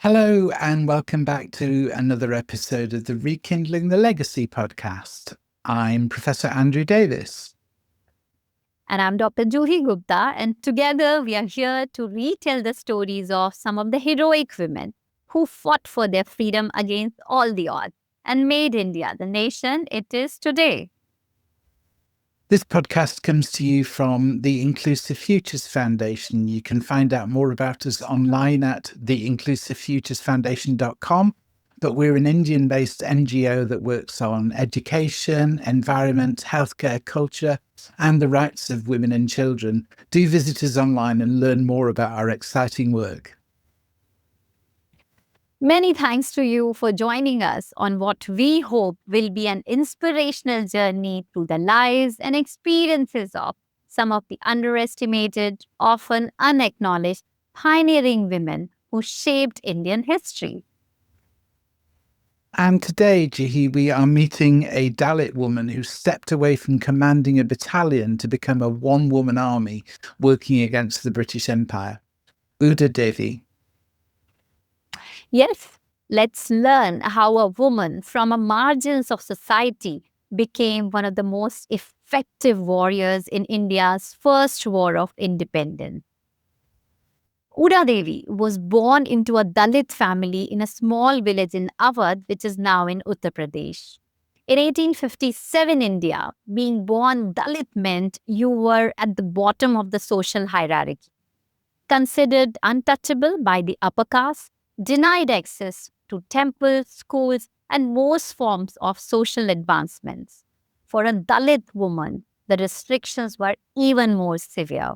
Hello, and welcome back to another episode of the Rekindling the Legacy podcast. I'm Professor Andrew Davis. And I'm Dr. Juhi Gupta, and together we are here to retell the stories of some of the heroic women who fought for their freedom against all the odds and made India the nation it is today. This podcast comes to you from the Inclusive Futures Foundation. You can find out more about us online at theinclusivefuturesfoundation.com. But we're an Indian-based NGO that works on education, environment, healthcare, culture, and the rights of women and children. Do visit us online and learn more about our exciting work. Many thanks to you for joining us on what we hope will be an inspirational journey through the lives and experiences of some of the underestimated, often unacknowledged, pioneering women who shaped Indian history. And today, Jihi, we are meeting a Dalit woman who stepped away from commanding a battalion to become a one-woman army working against the British Empire. Uda Devi. Yes, let's learn how a woman from the margins of society became one of the most effective warriors in India's first war of independence. Uda Devi was born into a Dalit family in a small village in Awadh, which is now in Uttar Pradesh. In 1857 India, being born Dalit meant you were at the bottom of the social hierarchy, considered untouchable by the upper caste, denied access to temples, schools, and most forms of social advancements. For a Dalit woman, the restrictions were even more severe.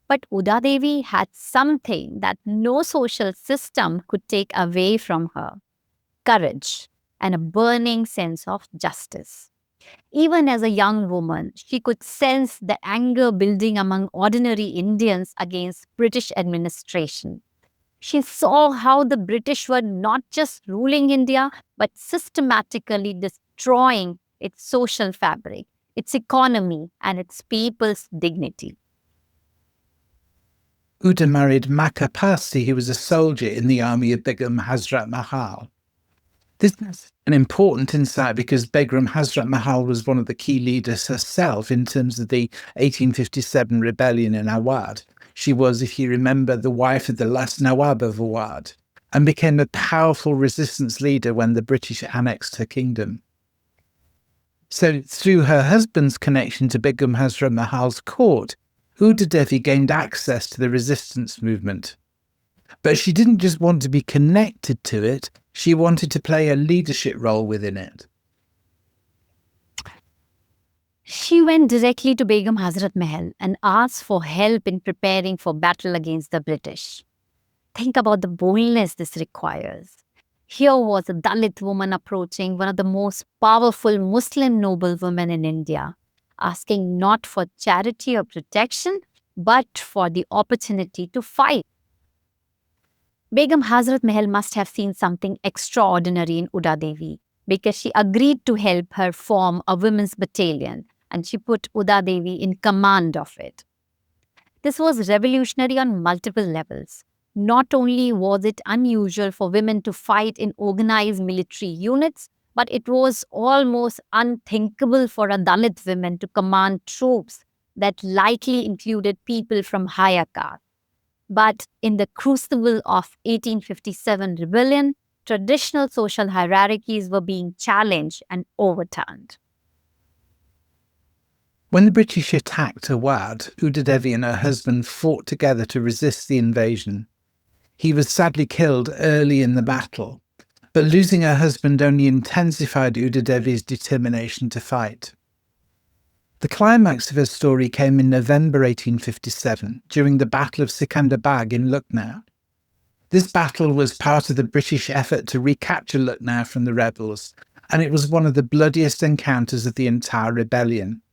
But Uda Devi had something that no social system could take away from her: courage and a burning sense of justice. Even as a young woman, she could sense the anger building among ordinary Indians against British administration. She saw how the British were not just ruling India, but systematically destroying its social fabric, its economy, and its people's dignity. Uda married Uda Pasi, who was a soldier in the army of Begum Hazrat Mahal. This is an important insight because Begum Hazrat Mahal was one of the key leaders herself in terms of the 1857 rebellion in Awadh. She was, if you remember, the wife of the last Nawab of Awadh and became a powerful resistance leader when the British annexed her kingdom. So through her husband's connection to Begum Hazrat Mahal's court, Uda Devi gained access to the resistance movement. But she didn't just want to be connected to it, she wanted to play a leadership role within it. She went directly to Begum Hazrat Mahal and asked for help in preparing for battle against the British. Think about the boldness this requires. Here was a Dalit woman approaching one of the most powerful Muslim noblewomen in India, asking not for charity or protection, but for the opportunity to fight. Begum Hazrat Mahal must have seen something extraordinary in Uda Devi because she agreed to help her form a women's battalion, and she put Uda Devi in command of it. This was revolutionary on multiple levels. Not only was it unusual for women to fight in organized military units, but it was almost unthinkable for a Dalit woman to command troops that likely included people from higher caste. But in the crucible of 1857 rebellion, traditional social hierarchies were being challenged and overturned. When the British attacked Awadh, Uda Devi and her husband fought together to resist the invasion. He was sadly killed early in the battle, but losing her husband only intensified Uda Devi's determination to fight. The climax of her story came in November 1857, during the Battle of Sikandar Bagh in Lucknow. This battle was part of the British effort to recapture Lucknow from the rebels, and it was one of the bloodiest encounters of the entire rebellion.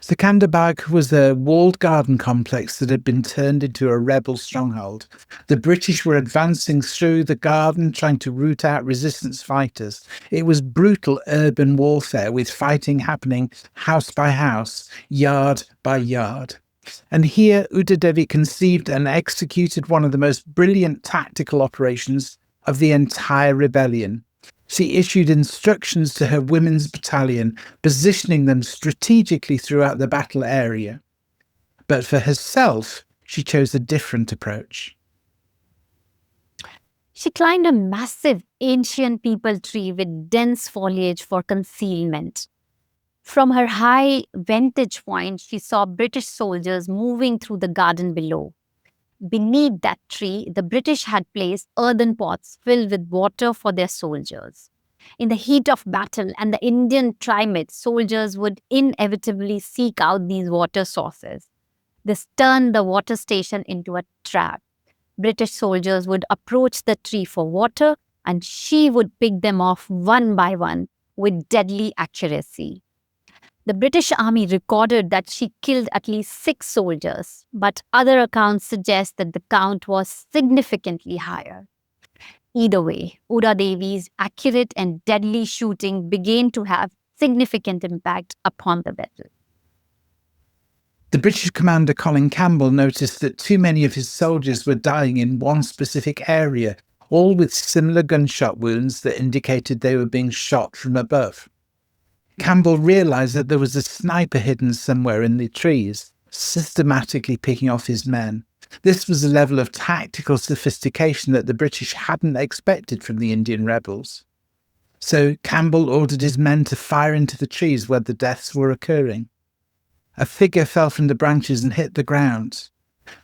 Sikandar Bagh was a walled garden complex that had been turned into a rebel stronghold. The British were advancing through the garden, trying to root out resistance fighters. It was brutal urban warfare, with fighting happening house by house, yard by yard. And here Uda Devi conceived and executed one of the most brilliant tactical operations of the entire rebellion. She issued instructions to her women's battalion, positioning them strategically throughout the battle area. But for herself, she chose a different approach. She climbed a massive ancient peepal tree with dense foliage for concealment. From her high vantage point, she saw British soldiers moving through the garden below. Beneath that tree, the British had placed earthen pots filled with water for their soldiers. In the heat of battle and the Indian climate, soldiers would inevitably seek out these water sources. This turned the water station into a trap. British soldiers would approach the tree for water, and she would pick them off one by one with deadly accuracy. The British Army recorded that she killed at least 6 soldiers, but other accounts suggest that the count was significantly higher. Either way, Uda Devi's accurate and deadly shooting began to have significant impact upon the battle. The British commander Colin Campbell noticed that too many of his soldiers were dying in one specific area, all with similar gunshot wounds that indicated they were being shot from above. Campbell realised that there was a sniper hidden somewhere in the trees, systematically picking off his men. This was a level of tactical sophistication that the British hadn't expected from the Indian rebels. So Campbell ordered his men to fire into the trees where the deaths were occurring. A figure fell from the branches and hit the ground.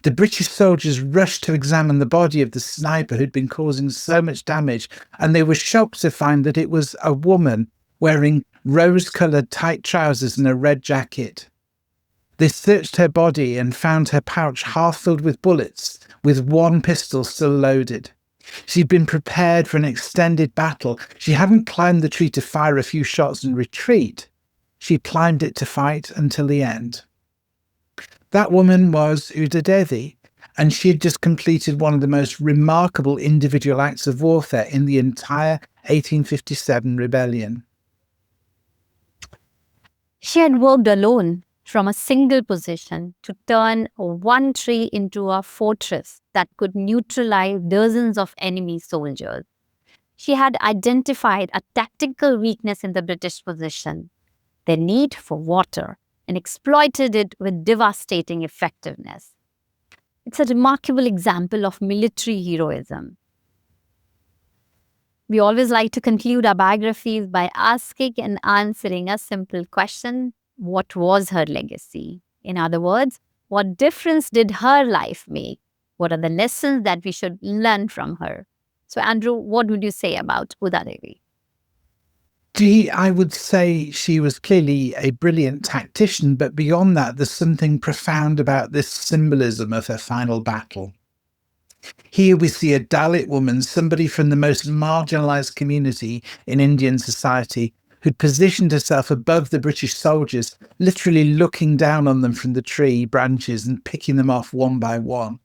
The British soldiers rushed to examine the body of the sniper who'd been causing so much damage, and they were shocked to find that it was a woman wearing rose-coloured tight trousers and a red jacket. They searched her body and found her pouch half filled with bullets, with one pistol still loaded. She'd been prepared for an extended battle. She hadn't climbed the tree to fire a few shots and retreat. She climbed it to fight until the end. That woman was Uda Devi, and she had just completed one of the most remarkable individual acts of warfare in the entire 1857 rebellion. She had worked alone from a single position to turn one tree into a fortress that could neutralize dozens of enemy soldiers. She had identified a tactical weakness in the British position, their need for water, and exploited it with devastating effectiveness. It's a remarkable example of military heroism. We always like to conclude our biographies by asking and answering a simple question: what was her legacy? In other words, what difference did her life make? What are the lessons that we should learn from her? So, Andrew, what would you say about Uda Devi? I would say she was clearly a brilliant tactician, but beyond that, there's something profound about this symbolism of her final battle. Here we see a Dalit woman, somebody from the most marginalised community in Indian society, who'd positioned herself above the British soldiers, literally looking down on them from the tree branches and picking them off one by one.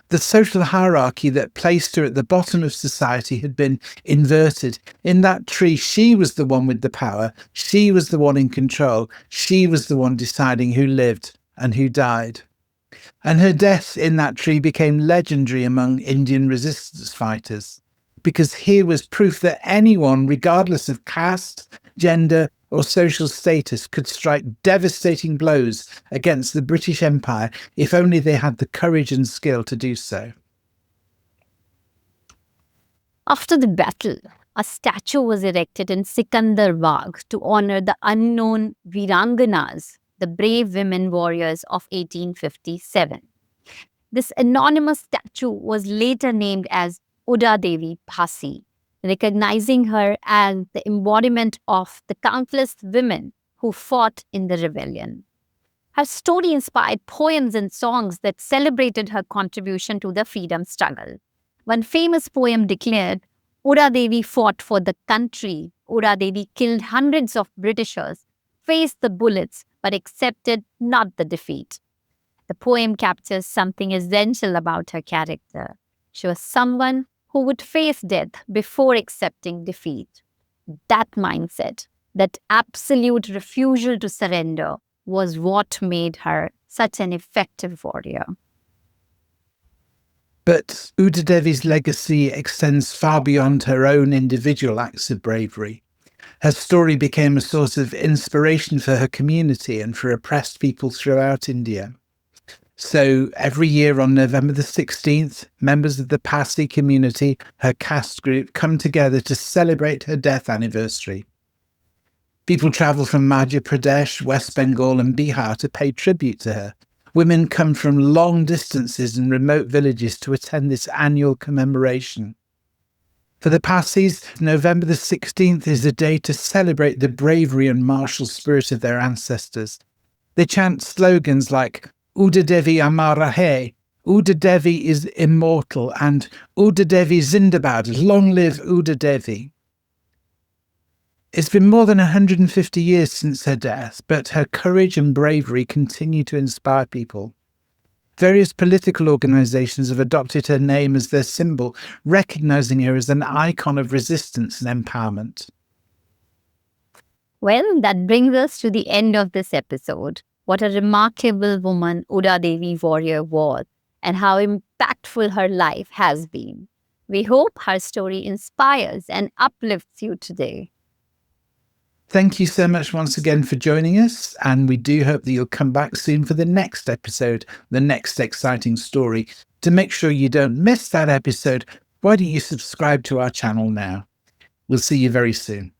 The social hierarchy that placed her at the bottom of society had been inverted. In that tree, she was the one with the power. She was the one in control. She was the one deciding who lived and who died. And her death in that tree became legendary among Indian resistance fighters, because here was proof that anyone, regardless of caste, gender, or social status, could strike devastating blows against the British Empire if only they had the courage and skill to do so. After the battle, a statue was erected in Sikandar Bagh to honor the unknown Veeranganas, the brave women warriors of 1857. This anonymous statue was later named as Uda Devi Pasi, recognizing her as the embodiment of the countless women who fought in the rebellion. Her story inspired poems and songs that celebrated her contribution to the freedom struggle. One famous poem declared, "Uda Devi fought for the country. Uda Devi killed hundreds of Britishers, faced the bullets, but accepted not the defeat." The poem captures something essential about her character. She was someone who would face death before accepting defeat. That mindset, that absolute refusal to surrender, was what made her such an effective warrior. But Uda Devi's legacy extends far beyond her own individual acts of bravery. Her story became a source of inspiration for her community and for oppressed people throughout India. So every year on November the 16th, members of the Pasi community, her caste group, come together to celebrate her death anniversary. People travel from Madhya Pradesh, West Bengal and Bihar to pay tribute to her. Women come from long distances and remote villages to attend this annual commemoration. For the Pasis, November the 16th is a day to celebrate the bravery and martial spirit of their ancestors. They chant slogans like Uda Devi Amara Hai, Uda Devi is immortal, and Uda Devi Zindabad, long live Uda Devi. It's been more than 150 years since her death, but her courage and bravery continue to inspire people. Various political organisations have adopted her name as their symbol, recognising her as an icon of resistance and empowerment. Well, that brings us to the end of this episode. What a remarkable woman Uda Devi warrior was, and how impactful her life has been. We hope her story inspires and uplifts you today. Thank you so much once again for joining us, and we do hope that you'll come back soon for the next episode, the next exciting story. To make sure you don't miss that episode, why don't you subscribe to our channel now? We'll see you very soon.